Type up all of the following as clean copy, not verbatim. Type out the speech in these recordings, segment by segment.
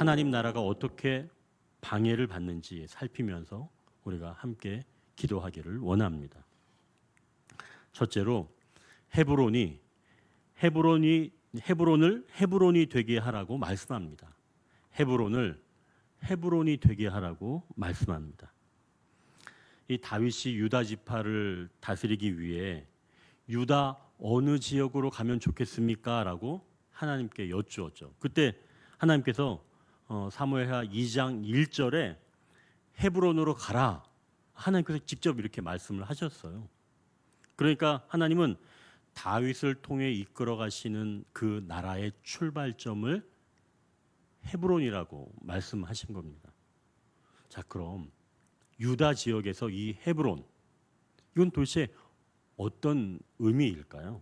하나님 나라가 어떻게 방해를 받는지 살피면서 우리가 함께 기도하기를 원합니다. 첫째로 헤브론을 헤브론이 되게 하라고 말씀합니다. 헤브론을 헤브론이 되게 하라고 말씀합니다. 이 다윗이 유다 지파를 다스리기 위해 유다 어느 지역으로 가면 좋겠습니까? 라고 하나님께 여쭈었죠. 그때 하나님께서 사무엘하 2장 1절에 헤브론으로 가라. 하나님께서 직접 이렇게 말씀을 하셨어요. 그러니까 하나님은 다윗을 통해 이끌어 가시는 그 나라의 출발점을 헤브론이라고 말씀하신 겁니다. 자, 그럼 유다 지역에서 이 헤브론, 이건 도대체 어떤 의미일까요?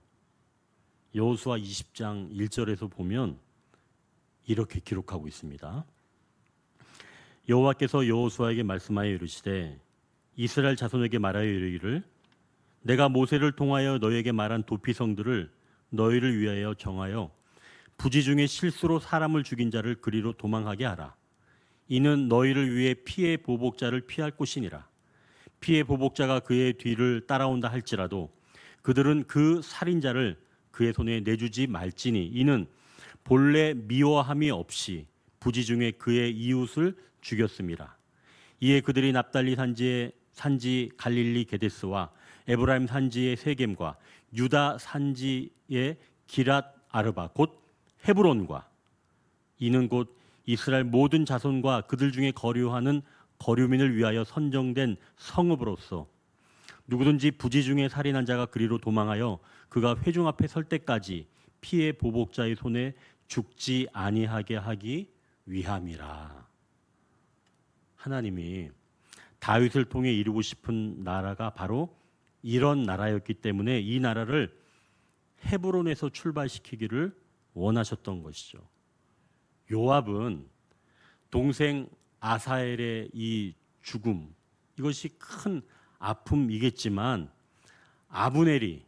여호수아 20장 1절에서 보면 이렇게 기록하고 있습니다. 여호와께서 여호수아에게 말씀하여 이르시되 이스라엘 자손에게 말하여 이르기를 내가 모세를 통하여 너희에게 말한 도피성들을 너희를 위하여 정하여 부지 중에 실수로 사람을 죽인 자를 그리로 도망하게 하라. 이는 너희를 위해 피의 보복자를 피할 곳이니라. 피의 보복자가 그의 뒤를 따라온다 할지라도 그들은 그 살인자를 그의 손에 내주지 말지니 이는 본래 미워함이 없이 부지 중에 그의 이웃을 죽였음이라. 이에 그들이 납달리 산지 갈릴리 게데스와 에브라임 산지의 세겜과 유다 산지의 기랏 아르바 곧 헤브론과 이는 곧 이스라엘 모든 자손과 그들 중에 거류하는 거류민을 위하여 선정된 성읍으로서 누구든지 부지 중에 살인한 자가 그리로 도망하여 그가 회중 앞에 설 때까지 피의 보복자의 손에 죽지 아니하게 하기 위함이라. 하나님이 다윗을 통해 이루고 싶은 나라가 바로 이런 나라였기 때문에 이 나라를 헤브론에서 출발시키기를 원하셨던 것이죠. 요압은 동생 아사엘의 이 죽음, 이것이 큰 아픔이겠지만 아브넬이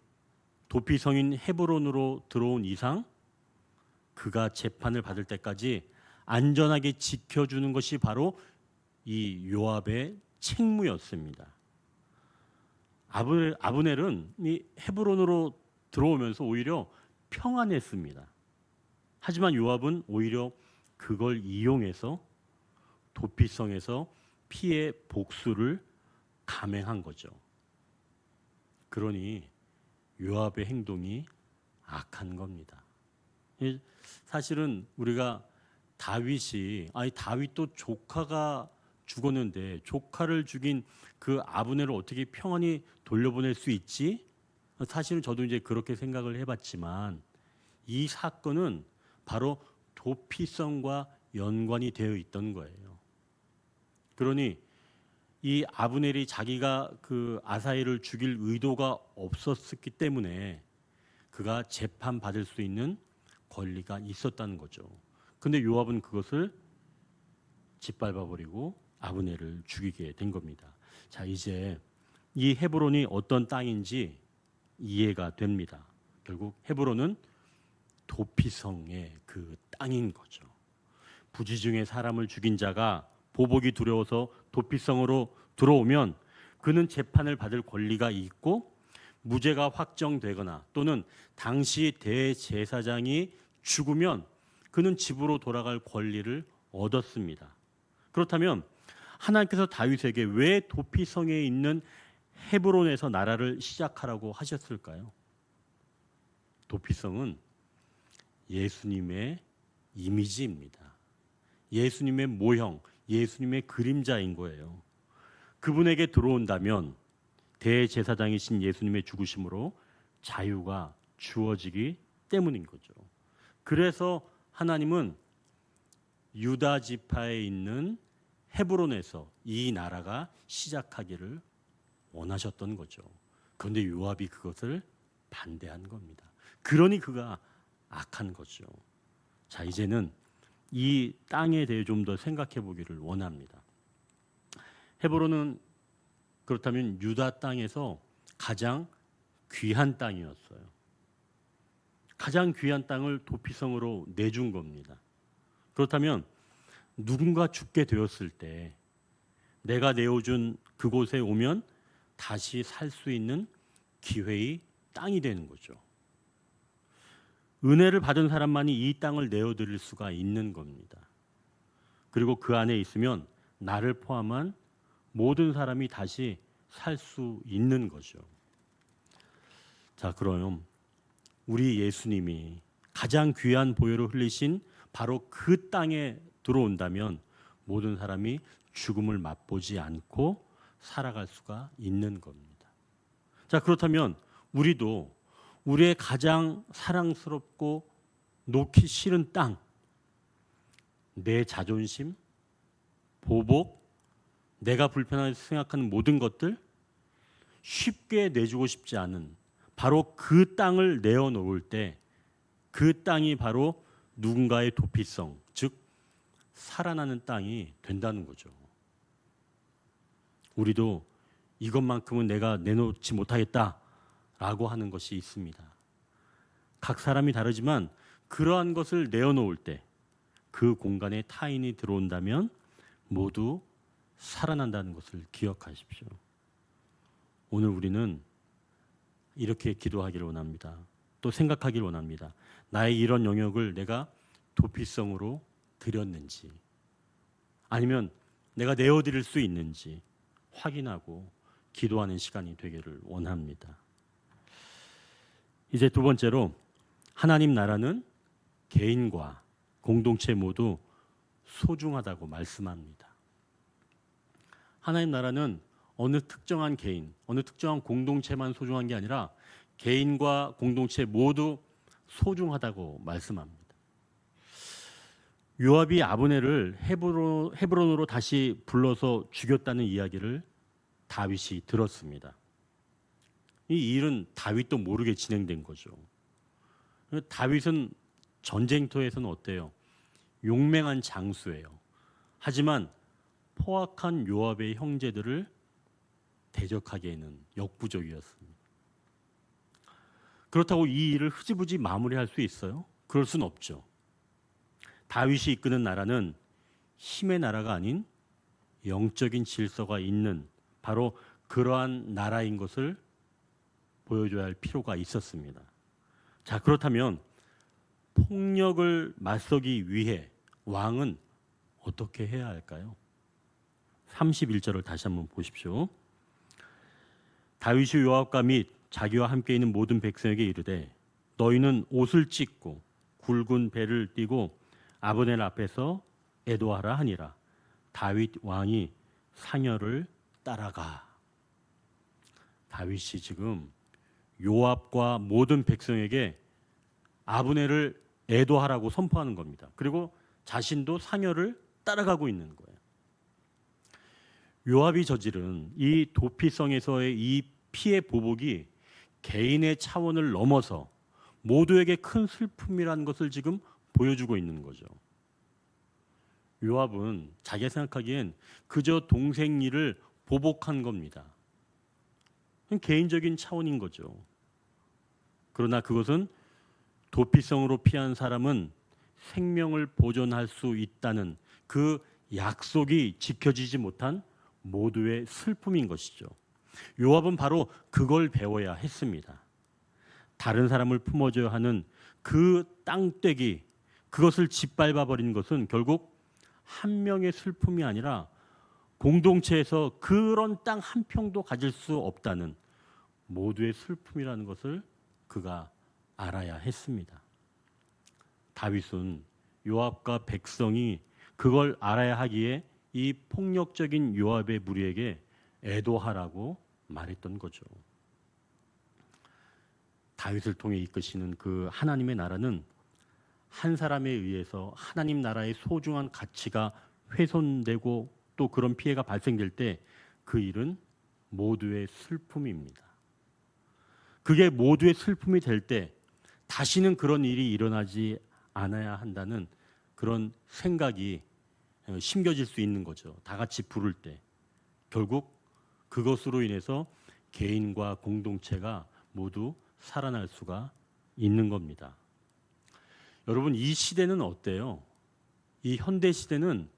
도피성인 헤브론으로 들어온 이상 그가 재판을 받을 때까지 안전하게 지켜주는 것이 바로 이 요압의 책무였습니다. 아브넬은 이 헤브론으로 들어오면서 오히려 평안했습니다. 하지만 요압은 오히려 그걸 이용해서 도피성에서 피의 복수를 감행한 거죠. 그러니 요압의 행동이 악한 겁니다. 사실은 우리가 다윗도 조카가 죽었는데 조카를 죽인 그 아브넬을 어떻게 평안히 돌려보낼 수 있지? 사실은 저도 이제 그렇게 생각을 해봤지만 이 사건은 바로 도피성과 연관이 되어 있던 거예요. 그러니 이 아브넬이 자기가 그 아사엘을 죽일 의도가 없었기 때문에 그가 재판받을 수 있는 권리가 있었다는 거죠. 근데 요압은 그것을 짓밟아버리고 아브넬을 죽이게 된 겁니다. 자, 이제 이 헤브론이 어떤 땅인지 이해가 됩니다. 결국 헤브론은 도피성의 그 땅인 거죠. 부지 중에 사람을 죽인 자가 보복이 두려워서 도피성으로 들어오면 그는 재판을 받을 권리가 있고 무죄가 확정되거나 또는 당시 대제사장이 죽으면 그는 집으로 돌아갈 권리를 얻었습니다. 그렇다면 하나님께서 다윗에게 왜 도피성에 있는 헤브론에서 나라를 시작하라고 하셨을까요? 도피성은 예수님의 이미지입니다. 예수님의 모형, 예수님의 그림자인 거예요. 그분에게 들어온다면 대제사장이신 예수님의 죽으심으로 자유가 주어지기 때문인 거죠. 그래서 하나님은 유다 지파에 있는 헤브론에서 이 나라가 시작하기를 원하셨던 거죠. 그런데 요압이 그것을 반대한 겁니다. 그러니 그가 악한 거죠. 자, 이제는 이 땅에 대해 좀 더 생각해 보기를 원합니다. 헤브론은 그렇다면 유다 땅에서 가장 귀한 땅이었어요. 가장 귀한 땅을 도피성으로 내준 겁니다. 그렇다면 누군가 죽게 되었을 때 내가 내어준 그곳에 오면 다시 살 수 있는 기회의 땅이 되는 거죠. 은혜를 받은 사람만이 이 땅을 내어드릴 수가 있는 겁니다. 그리고 그 안에 있으면 나를 포함한 모든 사람이 다시 살 수 있는 거죠. 자, 그럼 우리 예수님이 가장 귀한 보혈을 흘리신 바로 그 땅에 들어온다면 모든 사람이 죽음을 맛보지 않고 살아갈 수가 있는 겁니다. 자, 그렇다면 우리도 우리의 가장 사랑스럽고 놓기 싫은 땅, 내 자존심, 보복, 내가 불편하게 생각하는 모든 것들, 쉽게 내주고 싶지 않은 바로 그 땅을 내어놓을 때 그 땅이 바로 누군가의 도피성, 즉 살아나는 땅이 된다는 거죠. 우리도 이것만큼은 내가 내놓지 못하겠다라고 하는 것이 있습니다. 각 사람이 다르지만 그러한 것을 내어놓을 때 그 공간에 타인이 들어온다면 모두 살아난다는 것을 기억하십시오. 오늘 우리는 이렇게 기도하기를 원합니다. 또 생각하기를 원합니다. 나의 이런 영역을 내가 도피성으로 드렸는지 아니면 내가 내어드릴 수 있는지 확인하고 기도하는 시간이 되기를 원합니다. 이제 두 번째로 하나님 나라는 개인과 공동체 모두 소중하다고 말씀합니다. 하나님 나라는 어느 특정한 개인, 어느 특정한 공동체만 소중한 게 아니라 개인과 공동체 모두 소중하다고 말씀합니다. 요압이 아브넬을 헤브론으로 다시 불러서 죽였다는 이야기를 다윗이 들었습니다. 이 일은 다윗도 모르게 진행된 거죠. 다윗은 전쟁터에서는 어때요? 용맹한 장수예요. 하지만 포악한 요압의 형제들을 대적하기에는 역부족이었습니다. 그렇다고 이 일을 흐지부지 마무리할 수 있어요? 그럴 수는 없죠. 다윗이 이끄는 나라는 힘의 나라가 아닌 영적인 질서가 있는 바로 그러한 나라인 것을 보여줘야 할 필요가 있었습니다. 자, 그렇다면 폭력을 맞서기 위해 왕은 어떻게 해야 할까요? 31절을 다시 한번 보십시오. 다윗이 요압과 및 자기와 함께 있는 모든 백성에게 이르되 너희는 옷을 찢고 굵은 배를 띠고 아브넬 앞에서 애도하라 하니라. 다윗 왕이 상여를 따라가. 다윗이 지금 요압과 모든 백성에게 아브넬을 애도하라고 선포하는 겁니다. 그리고 자신도 상여를 따라가고 있는 거예요. 요압이 저지른 이 도피성에서의 이 피해 보복이 개인의 차원을 넘어서 모두에게 큰 슬픔이라는 것을 지금 보여주고 있는 거죠. 요압은 자기가 생각하기엔 그저 동생 일을 보복한 겁니다. 개인적인 차원인 거죠. 그러나 그것은 도피성으로 피한 사람은 생명을 보존할 수 있다는 그 약속이 지켜지지 못한 모두의 슬픔인 것이죠. 요압은 바로 그걸 배워야 했습니다. 다른 사람을 품어줘야 하는 그 땅떼기, 그것을 짓밟아 버린 것은 결국 한 명의 슬픔이 아니라 공동체에서 그런 땅 한 평도 가질 수 없다는 모두의 슬픔이라는 것을 그가 알아야 했습니다. 다윗은 요압과 백성이 그걸 알아야 하기에 이 폭력적인 요압의 무리에게 애도하라고 말했던 거죠. 다윗을 통해 이끄시는 그 하나님의 나라는 한 사람에 의해서 하나님 나라의 소중한 가치가 훼손되고 또 그런 피해가 발생될 때 그 일은 모두의 슬픔입니다. 그게 모두의 슬픔이 될 때 다시는 그런 일이 일어나지 않아야 한다는 그런 생각이 심겨질 수 있는 거죠. 다 같이 부를 때 결국 그것으로 인해서 개인과 공동체가 모두 살아날 수가 있는 겁니다. 여러분, 이 시대는 어때요? 이 현대 시대는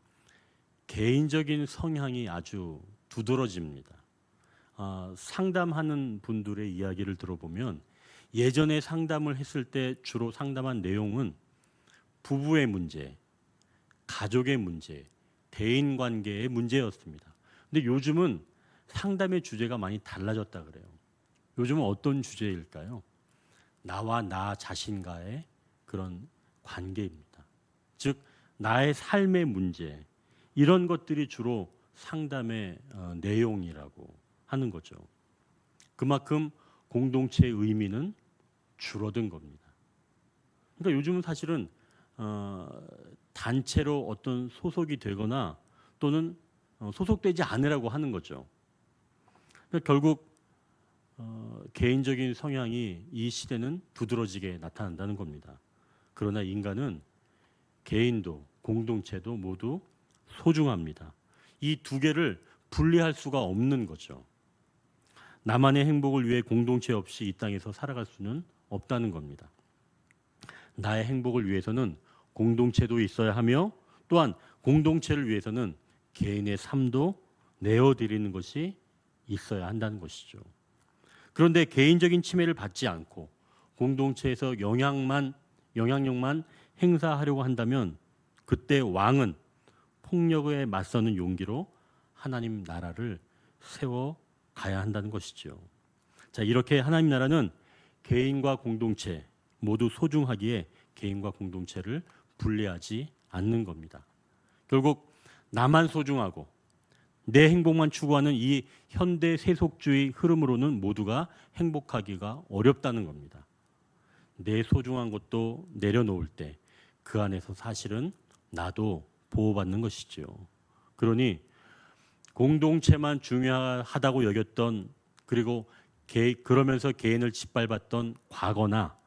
개인적인 성향이 아주 두드러집니다. 상담하는 분들의 이야기를 들어보면 예전에 상담을 했을 때 주로 상담한 내용은 부부의 문제, 가족의 문제, 대인관계의 문제였습니다. 근데 요즘은 상담의 주제가 많이 달라졌다 그래요. 요즘은 어떤 주제일까요? 나와 나 자신과의 그런 관계입니다. 즉 나의 삶의 문제, 이런 것들이 주로 상담의 내용이라고 하는 거죠. 그만큼 공동체의 의미는 줄어든 겁니다. 그러니까 요즘은 사실은 단체로 어떤 소속이 되거나 또는 소속되지 않으라고 하는 거죠. 그러니까 결국 개인적인 성향이 이 시대는 두드러지게 나타난다는 겁니다. 그러나 인간은 개인도 공동체도 모두 소중합니다. 이 두 개를 분리할 수가 없는 거죠. 나만의 행복을 위해 공동체 없이 이 땅에서 살아갈 수는 없다는 겁니다. 나의 행복을 위해서는 공동체도 있어야 하며 또한 공동체를 위해서는 개인의 삶도 내어드리는 것이 있어야 한다는 것이죠. 그런데 개인적인 침해를 받지 않고 공동체에서 영향력만 행사하려고 한다면 그때 왕은 폭력에 맞서는 용기로 하나님 나라를 세워 가야 한다는 것이죠. 자, 이렇게 하나님 나라는 개인과 공동체 모두 소중하기에 개인과 공동체를 분리하지 않는 겁니다. 결국 나만 소중하고 내 행복만 추구하는 이 현대 세속주의 흐름으로는 모두가 행복하기가 어렵다는 겁니다. 내 소중한 것도 내려놓을 때 그 안에서 사실은 나도 보호받는 것이죠. 그러니 공동체만 중요하다고 여겼던, 그리고 그러면서 개인을 짓밟았던 과거나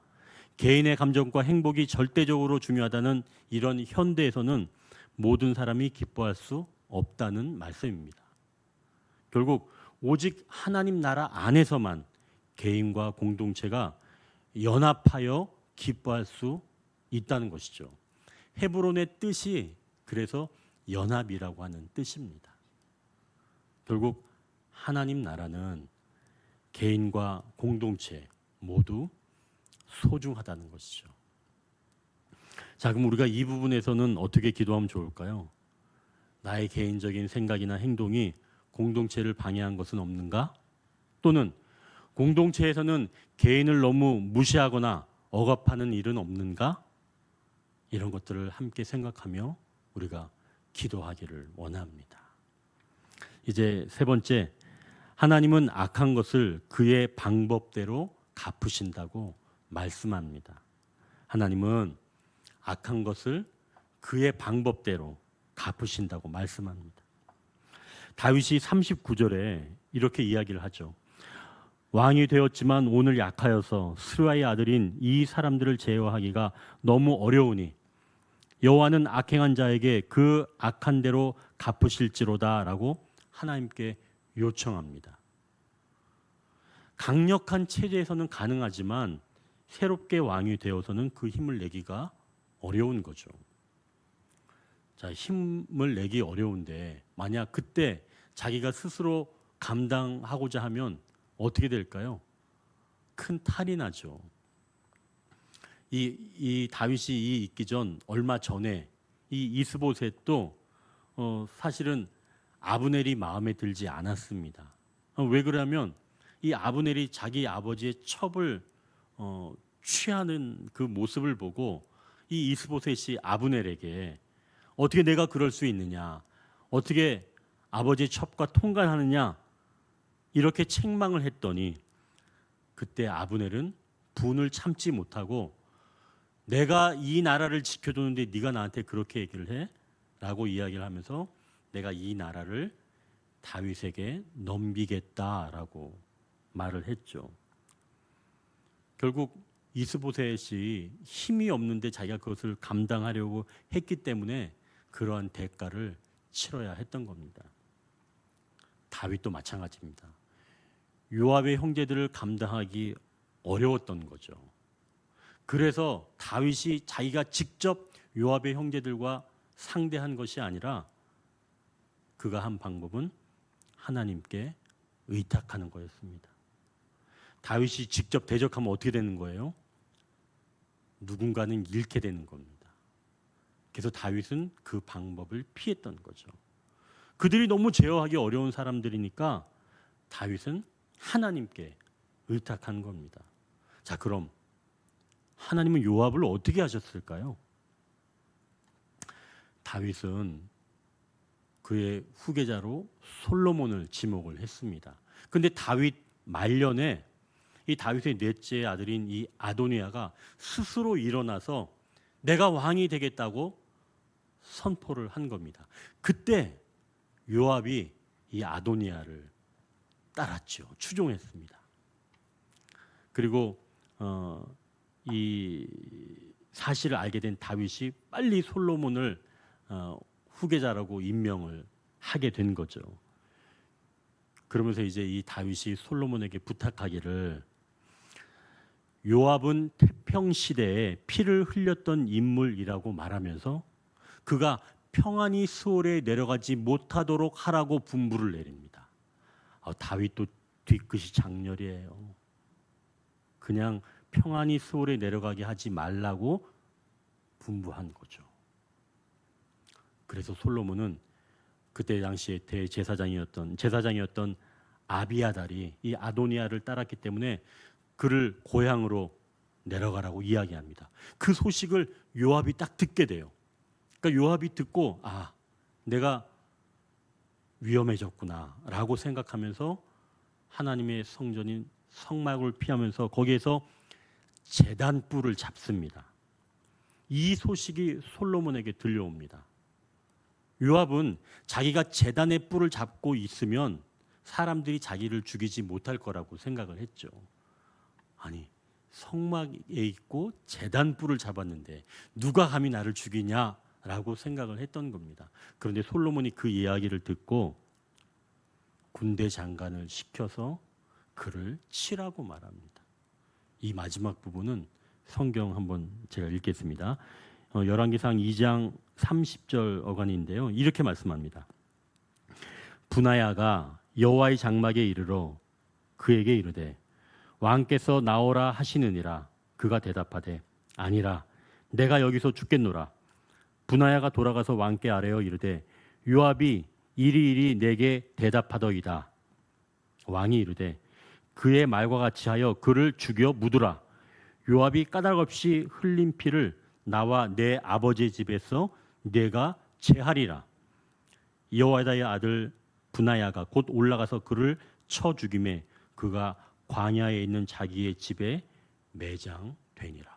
개인의 감정과 행복이 절대적으로 중요하다는 이런 현대에서는 모든 사람이 기뻐할 수 없다는 말씀입니다. 결국 오직 하나님 나라 안에서만 개인과 공동체가 연합하여 기뻐할 수 있다는 것이죠. 헤브론의 뜻이 그래서 연합이라고 하는 뜻입니다. 결국 하나님 나라는 개인과 공동체 모두 소중하다는 것이죠. 자, 그럼 우리가 이 부분에서는 어떻게 기도하면 좋을까요? 나의 개인적인 생각이나 행동이 공동체를 방해한 것은 없는가? 또는 공동체에서는 개인을 너무 무시하거나 억압하는 일은 없는가? 이런 것들을 함께 생각하며 우리가 기도하기를 원합니다. 이제 세 번째, 하나님은 악한 것을 그의 방법대로 갚으신다고 말씀합니다. 하나님은 악한 것을 그의 방법대로 갚으신다고 말씀합니다. 다윗이 39절에 이렇게 이야기를 하죠. 왕이 되었지만 오늘 약하여서 스루야의 아들인 이 사람들을 제어하기가 너무 어려우니 여호와는 악행한 자에게 그 악한 대로 갚으실지로다라고 하나님께 요청합니다. 강력한 체제에서는 가능하지만 새롭게 왕이 되어서는 그 힘을 내기가 어려운 거죠. 자, 힘을 내기 어려운데 만약 그때 자기가 스스로 감당하고자 하면 어떻게 될까요? 큰 탈이 나죠. 이 다윗이 있기 전 얼마 전에 이 이스보셋도 사실은 아브넬이 마음에 들지 않았습니다. 왜 그러냐면 이 아브넬이 자기 아버지의 첩을 취하는 그 모습을 보고 이 이스보셋이 아브넬에게 어떻게 내가 그럴 수 있느냐, 어떻게 아버지의 첩과 통관하느냐 이렇게 책망을 했더니 그때 아브넬은 분을 참지 못하고 내가 이 나라를 지켜줬는데 네가 나한테 그렇게 얘기를 해? 라고 이야기를 하면서 내가 이 나라를 다윗에게 넘기겠다라고 말을 했죠. 결국 이스보셋이 힘이 없는데 자기가 그것을 감당하려고 했기 때문에 그러한 대가를 치러야 했던 겁니다. 다윗도 마찬가지입니다. 요압의 형제들을 감당하기 어려웠던 거죠. 그래서 다윗이 자기가 직접 요압의 형제들과 상대한 것이 아니라 그가 한 방법은 하나님께 의탁하는 거였습니다. 다윗이 직접 대적하면 어떻게 되는 거예요? 누군가는 잃게 되는 겁니다. 그래서 다윗은 그 방법을 피했던 거죠. 그들이 너무 제어하기 어려운 사람들이니까 다윗은 하나님께 의탁한 겁니다. 자, 그럼 하나님은 요압을 어떻게 하셨을까요? 다윗은 그의 후계자로 솔로몬을 지목을 했습니다. 그런데 다윗 말년에 이 다윗의 넷째 아들인 이 아도니아가 스스로 일어나서 내가 왕이 되겠다고 선포를 한 겁니다. 그때 요압이 이 아도니아를 따랐죠. 추종했습니다. 그리고 이 사실을 알게 된 다윗이 빨리 솔로몬을 후계자라고 임명을 하게 된 거죠. 그러면서 이제 이 다윗이 솔로몬에게 부탁하기를 요압은 태평 시대에 피를 흘렸던 인물이라고 말하면서 그가 평안히 수월에 내려가지 못하도록 하라고 분부를 내립니다. 다윗도 뒤끝이 장렬이에요. 그냥 평안히 수월에 내려가게 하지 말라고 분부한 거죠. 그래서 솔로몬은 그때 당시에 제사장이었던 아비아달이 이 아도니아를 따랐기 때문에 그를 고향으로 내려가라고 이야기합니다. 그 소식을 요압이 딱 듣게 돼요. 그러니까 요압이 듣고 내가 위험해졌구나라고 생각하면서 하나님의 성전인 성막을 피하면서 거기에서 제단뿔을 잡습니다. 이 소식이 솔로몬에게 들려옵니다. 요압은 자기가 제단의 뿔을 잡고 있으면 사람들이 자기를 죽이지 못할 거라고 생각을 했죠. 아니, 성막에 있고 제단뿔을 잡았는데 누가 감히 나를 죽이냐라고 생각을 했던 겁니다. 그런데 솔로몬이 그 이야기를 듣고 군대 장관을 시켜서 그를 치라고 말합니다. 이 마지막 부분은 성경 한번 제가 읽겠습니다. 열왕기상 2장 30절 어간인데요. 이렇게 말씀합니다. 분하야가 여호와의 장막에 이르러 그에게 이르되 왕께서 나오라 하시느니라. 그가 대답하되 아니라 내가 여기서 죽겠노라. 분하야가 돌아가서 왕께 아뢰어 이르되 요압이 이리이리 내게 대답하더이다. 왕이 이르되 그의 말과 같이 하여 그를 죽여 묻으라. 요압이 까닭없이 흘린 피를 나와 내 아버지의 집에서 내가 제하리라. 여호야다의 아들 분하야가 곧 올라가서 그를 쳐 죽임에 그가 광야에 있는 자기의 집에 매장되니라.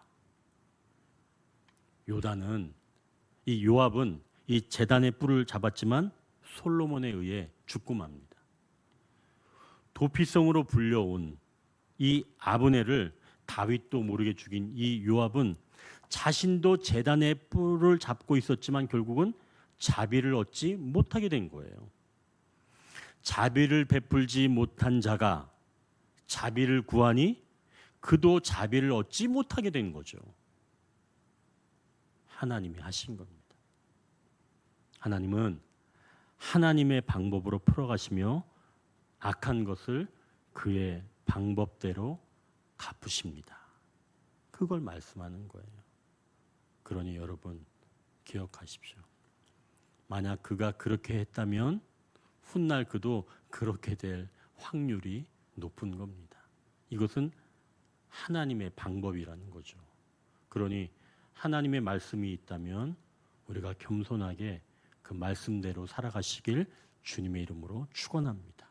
요압은 이 제단의 뿔을 잡았지만 솔로몬에 의해 죽고 맙니다. 도피성으로 불려온 이 아브넬을 다윗도 모르게 죽인 이 요압은 자신도 제단의 뿔을 잡고 있었지만 결국은 자비를 얻지 못하게 된 거예요. 자비를 베풀지 못한 자가 자비를 구하니 그도 자비를 얻지 못하게 된 거죠. 하나님이 하신 겁니다. 하나님은 하나님의 방법으로 풀어가시며 악한 것을 그의 방법대로 갚으십니다. 그걸 말씀하는 거예요. 그러니 여러분 기억하십시오. 만약 그가 그렇게 했다면 훗날 그도 그렇게 될 확률이 높은 겁니다. 이것은 하나님의 방법이라는 거죠. 그러니 하나님의 말씀이 있다면 우리가 겸손하게 그 말씀대로 살아가시길 주님의 이름으로 축원합니다.